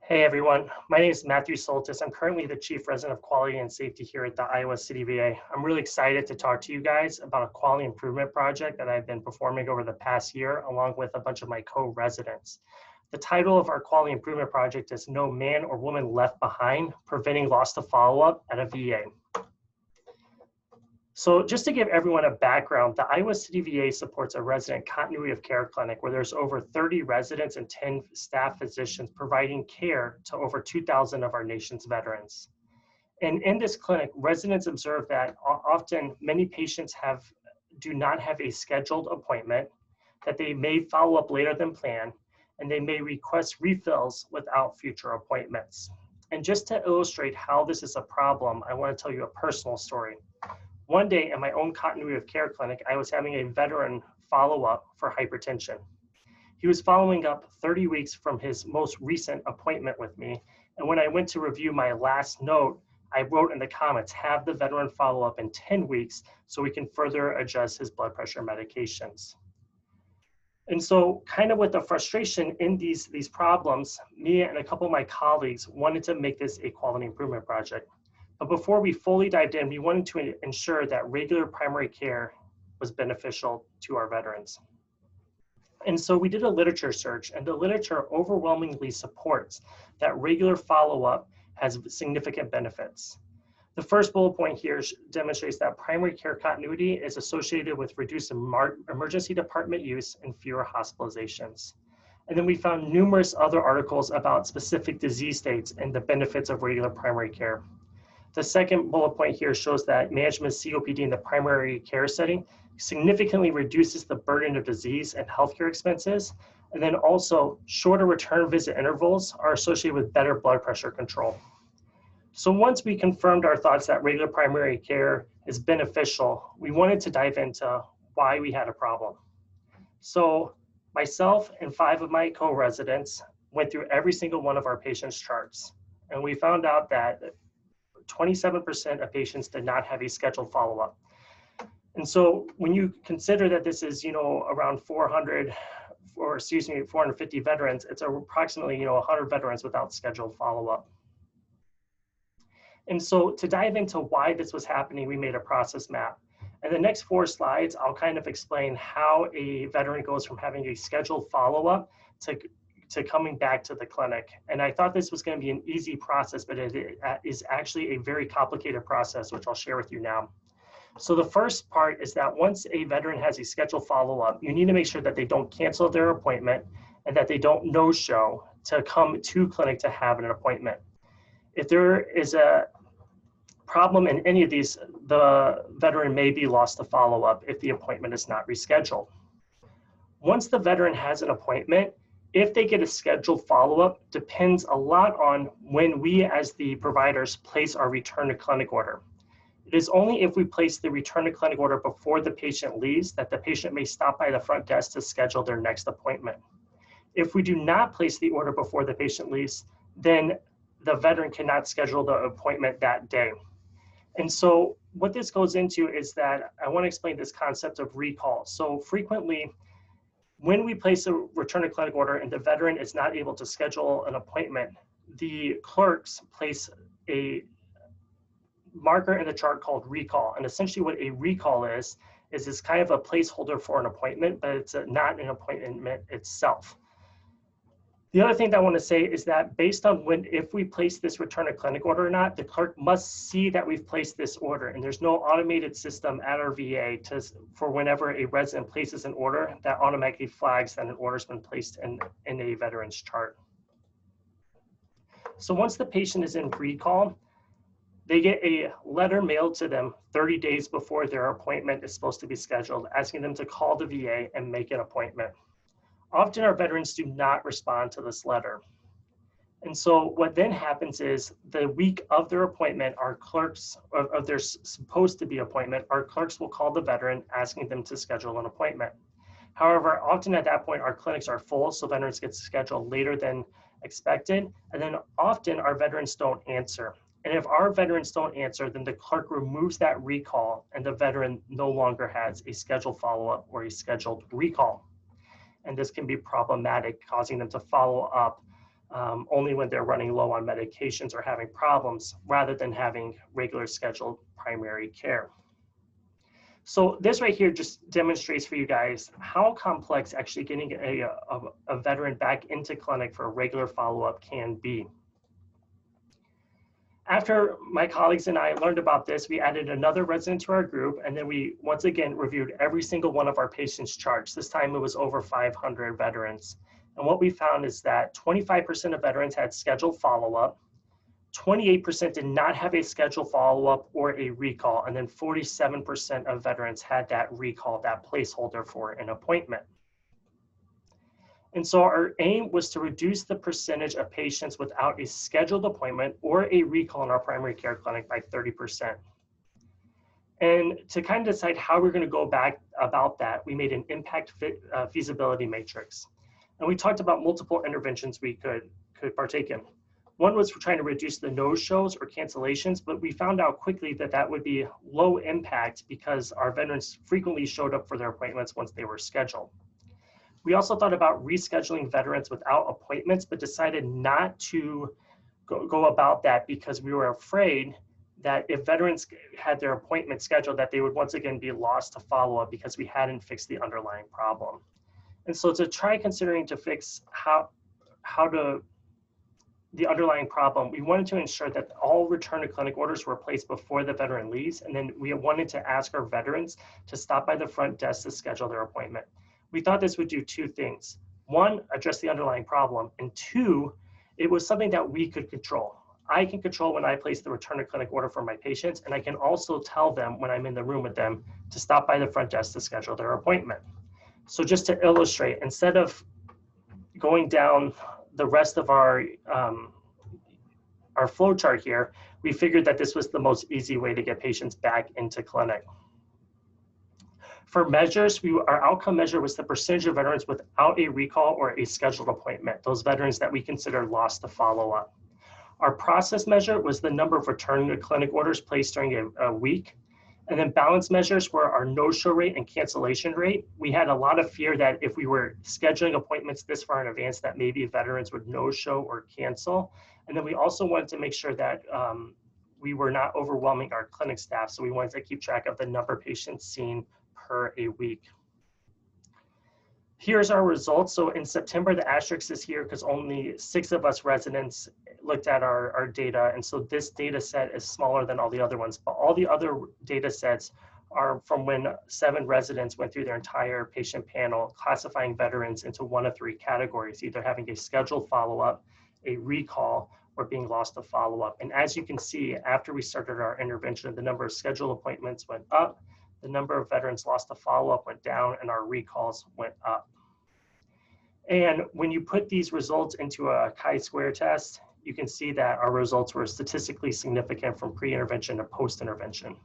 Hey everyone, my name is Matthew Soltis. I'm currently the Chief Resident of Quality and Safety here at the Iowa City VA. I'm really excited to talk to you guys about a quality improvement project that I've been performing over the past year, along with a bunch of my co-residents. The title of our quality improvement project is No Man or Woman Left Behind, Preventing Loss to Follow-Up at a VA. So just to give everyone a background, the Iowa City VA supports a resident continuity of care clinic where there's over 30 residents and 10 staff physicians providing care to over 2,000 of our nation's veterans. And in this clinic, residents observe that often many patients do not have a scheduled appointment, that they may follow up later than planned, and they may request refills without future appointments. And just to illustrate how this is a problem, I want to tell you a personal story. One day in my own continuity of care clinic, I was having a veteran follow up for hypertension. He was following up 30 weeks from his most recent appointment with me. And when I went to review my last note, I wrote in the comments, have the veteran follow up in 10 weeks so we can further adjust his blood pressure medications. And so kind of with the frustration in these problems, me and a couple of my colleagues wanted to make this a quality improvement project. But before we fully dived in, we wanted to ensure that regular primary care was beneficial to our veterans. And so we did a literature search, and the literature overwhelmingly supports that regular follow-up has significant benefits. The first bullet point here demonstrates that primary care continuity is associated with reduced emergency department use and fewer hospitalizations. And then we found numerous other articles about specific disease states and the benefits of regular primary care. The second bullet point here shows that management of COPD in the primary care setting significantly reduces the burden of disease and healthcare expenses. And then also shorter return visit intervals are associated with better blood pressure control. So once we confirmed our thoughts that regular primary care is beneficial, we wanted to dive into why we had a problem. So myself and 5 of my co-residents went through every single one of our patients' charts. And we found out that 27% of patients did not have a scheduled follow-up. And so when you consider that this is, around 450 veterans, it's approximately, 100 veterans without scheduled follow-up. And so to dive into why this was happening, we made a process map. And the next 4 slides, I'll kind of explain how a veteran goes from having a scheduled follow-up to coming back to the clinic. And I thought this was going to be an easy process, but it is actually a very complicated process, which I'll share with you now. So the first part is that once a veteran has a scheduled follow-up, you need to make sure that they don't cancel their appointment and that they don't no-show to come to clinic to have an appointment. If there is a problem in any of these, the veteran may be lost to follow-up if the appointment is not rescheduled. Once the veteran has an appointment, if they get a scheduled follow-up depends a lot on when we as the providers place our return to clinic order. It is only if we place the return to clinic order before the patient leaves that the patient may stop by the front desk to schedule their next appointment. If we do not place the order before the patient leaves, then the veteran cannot schedule the appointment that day. And so what this goes into is that I want to explain this concept of recall. So frequently, when we place a return to clinic order and the veteran is not able to schedule an appointment, the clerks place a marker in the chart called recall. And essentially what a recall is it's kind of a placeholder for an appointment, but it's not an appointment itself. The other thing that I want to say is that based on if we place this return to clinic order or not, the clerk must see that we've placed this order, and there's no automated system at our VA for whenever a resident places an order that automatically flags that an order's been placed in a veteran's chart. So once the patient is in recall, they get a letter mailed to them 30 days before their appointment is supposed to be scheduled, asking them to call the VA and make an appointment. Often our veterans do not respond to this letter. And so what then happens is the week of their appointment, our clerks, of their supposed to be appointment, our clerks will call the veteran asking them to schedule an appointment. However, often at that point, our clinics are full, so veterans get scheduled later than expected. And then often our veterans don't answer. And if our veterans don't answer, then the clerk removes that recall and the veteran no longer has a scheduled follow-up or a scheduled recall. And this can be problematic, causing them to follow up only when they're running low on medications or having problems, rather than having regular scheduled primary care. So this right here just demonstrates for you guys how complex actually getting a veteran back into clinic for a regular follow-up can be. After my colleagues and I learned about this, we added another resident to our group, and then we once again reviewed every single one of our patients' charts. This time it was over 500 veterans. And what we found is that 25% of veterans had scheduled follow-up, 28% did not have a scheduled follow-up or a recall, and then 47% of veterans had that recall, that placeholder for an appointment. And so our aim was to reduce the percentage of patients without a scheduled appointment or a recall in our primary care clinic by 30%. And to kind of decide how we're going to go back about that, we made an impact feasibility matrix. And we talked about multiple interventions we could partake in. One was trying to reduce the no-shows or cancellations, but we found out quickly that that would be low impact because our veterans frequently showed up for their appointments once they were scheduled. We also thought about rescheduling veterans without appointments, but decided not to go about that because we were afraid that if veterans had their appointment scheduled, that they would once again be lost to follow-up because we hadn't fixed the underlying problem. And so to try considering to fix the underlying problem, we wanted to ensure that all return to clinic orders were placed before the veteran leaves, and then we wanted to ask our veterans to stop by the front desk to schedule their appointment. We thought this would do two things. One, address the underlying problem, and two, it was something that we could control. I can control when I place the return to clinic order for my patients, and I can also tell them when I'm in the room with them to stop by the front desk to schedule their appointment. So just to illustrate, instead of going down the rest of our flow chart here, we figured that this was the most easy way to get patients back into clinic. For measures, our outcome measure was the percentage of veterans without a recall or a scheduled appointment, those veterans that we consider lost to follow-up. Our process measure was the number of return to clinic orders placed during a week. And then balance measures were our no-show rate and cancellation rate. We had a lot of fear that if we were scheduling appointments this far in advance, that maybe veterans would no-show or cancel. And then we also wanted to make sure that we were not overwhelming our clinic staff. So we wanted to keep track of the number of patients seen per a week. Here's our results. So in September, the asterisk is here because only 6 of us residents looked at our data. And so this data set is smaller than all the other ones, but all the other data sets are from when 7 residents went through their entire patient panel, classifying veterans into 1 of 3 categories, either having a scheduled follow-up, a recall, or being lost to follow-up. And as you can see, after we started our intervention, the number of scheduled appointments went up, the number of veterans lost to follow-up went down, and our recalls went up. And when you put these results into a chi-square test, you can see that our results were statistically significant from pre-intervention to post-intervention.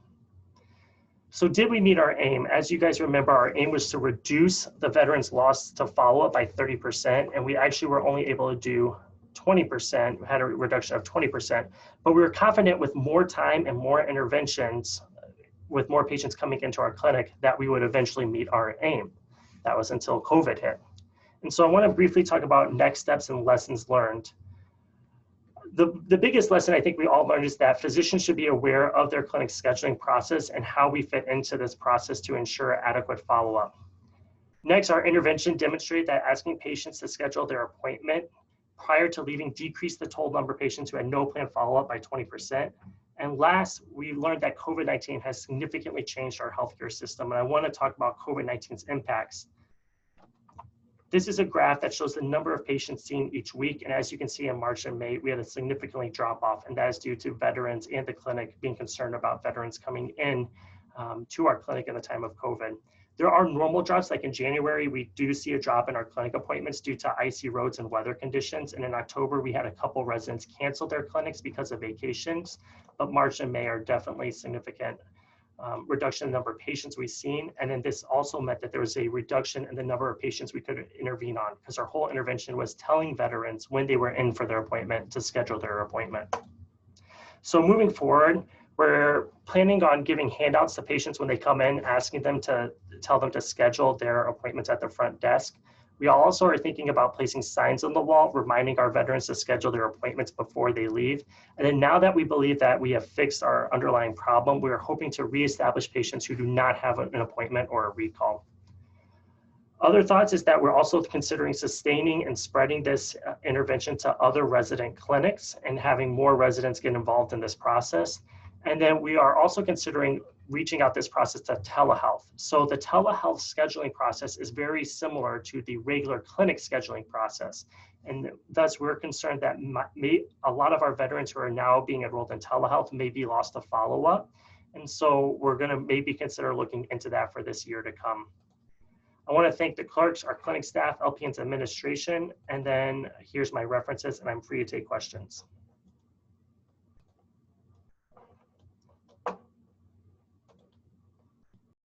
So did we meet our aim? As you guys remember, our aim was to reduce the veterans lost to follow-up by 30%, and we actually were only able to do 20%, we had a reduction of 20%, but we were confident with more time and more interventions, with more patients coming into our clinic, that we would eventually meet our aim. That was until COVID hit. And so I want to briefly talk about next steps and lessons learned. The biggest lesson I think we all learned is that physicians should be aware of their clinic scheduling process and how we fit into this process to ensure adequate follow-up. Next, our intervention demonstrated that asking patients to schedule their appointment prior to leaving decreased the total number of patients who had no planned follow-up by 20%. And last, we learned that COVID-19 has significantly changed our healthcare system. And I want to talk about COVID-19's impacts. This is a graph that shows the number of patients seen each week. And as you can see, in March and May, we had a significantly drop off, and that is due to veterans and the clinic being concerned about veterans coming in to our clinic in the time of COVID. There are normal drops, like in January, we do see a drop in our clinic appointments due to icy roads and weather conditions. And in October, we had a couple residents cancel their clinics because of vacations, but March and May are definitely significant reduction in the number of patients we've seen. And then this also meant that there was a reduction in the number of patients we could intervene on, because our whole intervention was telling veterans when they were in for their appointment to schedule their appointment. So moving forward, we're planning on giving handouts to patients when they come in, asking them to tell them to schedule their appointments at the front desk. We also are thinking about placing signs on the wall, reminding our veterans to schedule their appointments before they leave. And then now that we believe that we have fixed our underlying problem, we are hoping to reestablish patients who do not have an appointment or a recall. Other thoughts is that we're also considering sustaining and spreading this intervention to other resident clinics and having more residents get involved in this process. And then we are also considering reaching out this process to telehealth. So the telehealth scheduling process is very similar to the regular clinic scheduling process. And thus we're concerned that a lot of our veterans who are now being enrolled in telehealth may be lost to follow-up. And so we're gonna maybe consider looking into that for this year to come. I want to thank the clerks, our clinic staff, LPN's administration, and then here's my references, and I'm free to take questions.